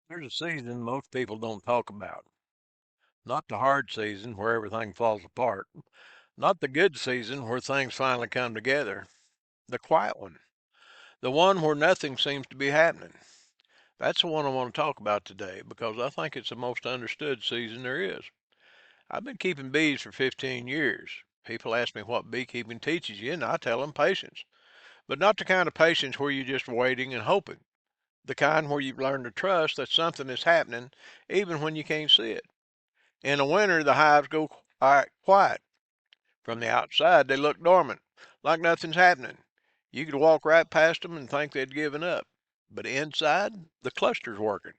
There's a season most people don't talk about. Not the hard season where everything falls apart. Not the good season where things finally come together. The quiet one. The one where nothing seems to be happening. That's the one I want to talk about today because I think it's the most understood season there is. I've been keeping bees for 15 years. People ask me what beekeeping teaches you, and I tell them patience. But not the kind of patience where you're just waiting and hoping. The kind where you've learned to trust that something is happening even when you can't see it. In the winter, the hives go quiet. From the outside, they look dormant, like nothing's happening. You could walk right past them and think they'd given up. But inside, the cluster's working,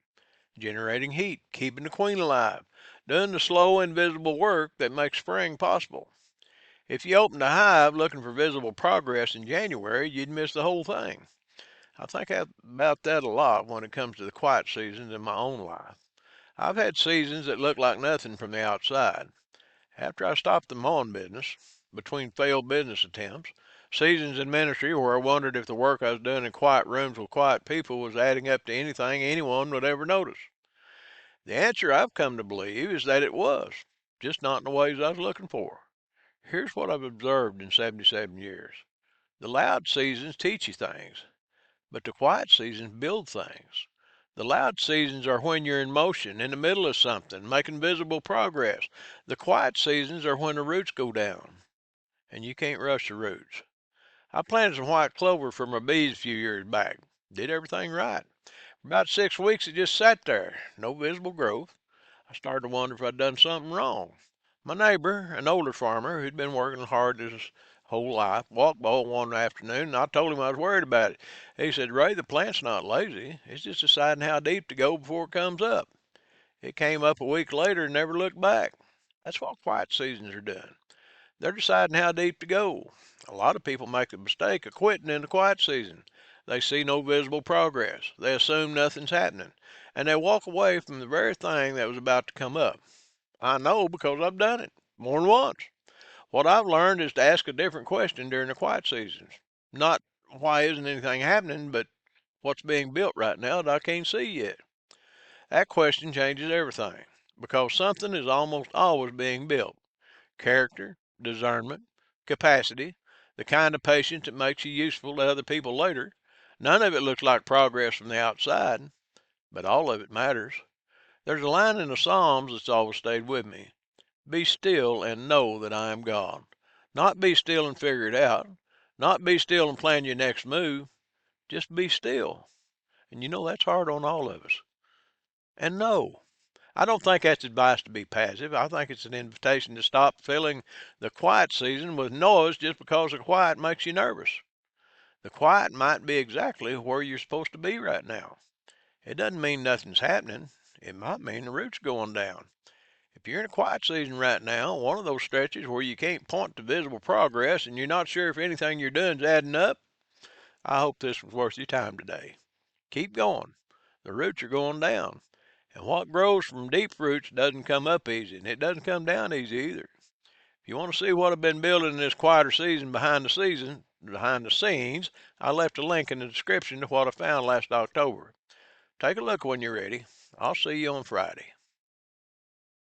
generating heat, keeping the queen alive, doing the slow, invisible work that makes spring possible. If you opened a hive looking for visible progress in January, you'd miss the whole thing. I think about that a lot when it comes to the quiet seasons in my own life. I've had seasons that looked like nothing from the outside. After I stopped the mowing business, between failed business attempts, seasons in ministry where I wondered if the work I was doing in quiet rooms with quiet people was adding up to anything anyone would ever notice. The answer I've come to believe is that it was, just not in the ways I was looking for. Here's what I've observed in 77 years. The loud seasons teach you things, but the quiet seasons build things. The loud seasons are when you're in motion, in the middle of something, making visible progress. The quiet seasons are when the roots go down, and you can't rush the roots. I planted some white clover for my bees a few years back. Did everything right. For about 6 weeks, it just sat there, no visible growth. I started to wonder if I'd done something wrong. My neighbor, an older farmer who'd been working hard his whole life, walked by one afternoon, and I told him I was worried about it. He said, "Ray, the plant's not lazy. It's just deciding how deep to go before it comes up." It came up a week later and never looked back. That's what quiet seasons are doing. They're deciding how deep to go. A lot of people make the mistake of quitting in the quiet season. They see no visible progress. They assume nothing's happening. And they walk away from the very thing that was about to come up. I know because I've done it more than once. What I've learned is to ask a different question during the quiet seasons. Not why isn't anything happening, but what's being built right now that I can't see yet. That question changes everything because something is almost always being built. Character, discernment, capacity, the kind of patience that makes you useful to other people later. None of it looks like progress from the outside, but all of it matters. There's a line in the Psalms that's always stayed with me. Be still and know that I am God. Not be still and figure it out. Not be still and plan your next move. Just be still. And you know that's hard on all of us. And know. I don't think that's advice to be passive. I think it's an invitation to stop filling the quiet season with noise just because the quiet makes you nervous. The quiet might be exactly where you're supposed to be right now. It doesn't mean nothing's happening. It might mean the root's going down. If you're in a quiet season right now, one of those stretches where you can't point to visible progress and you're not sure if anything you're doing is adding up, I hope this was worth your time today. Keep going. The roots are going down. And what grows from deep roots doesn't come up easy, and it doesn't come down easy either. If you want to see what I've been building in this quieter season, behind the scenes, I left a link in the description to what I found last October. Take a look when you're ready. I'll see you on Friday.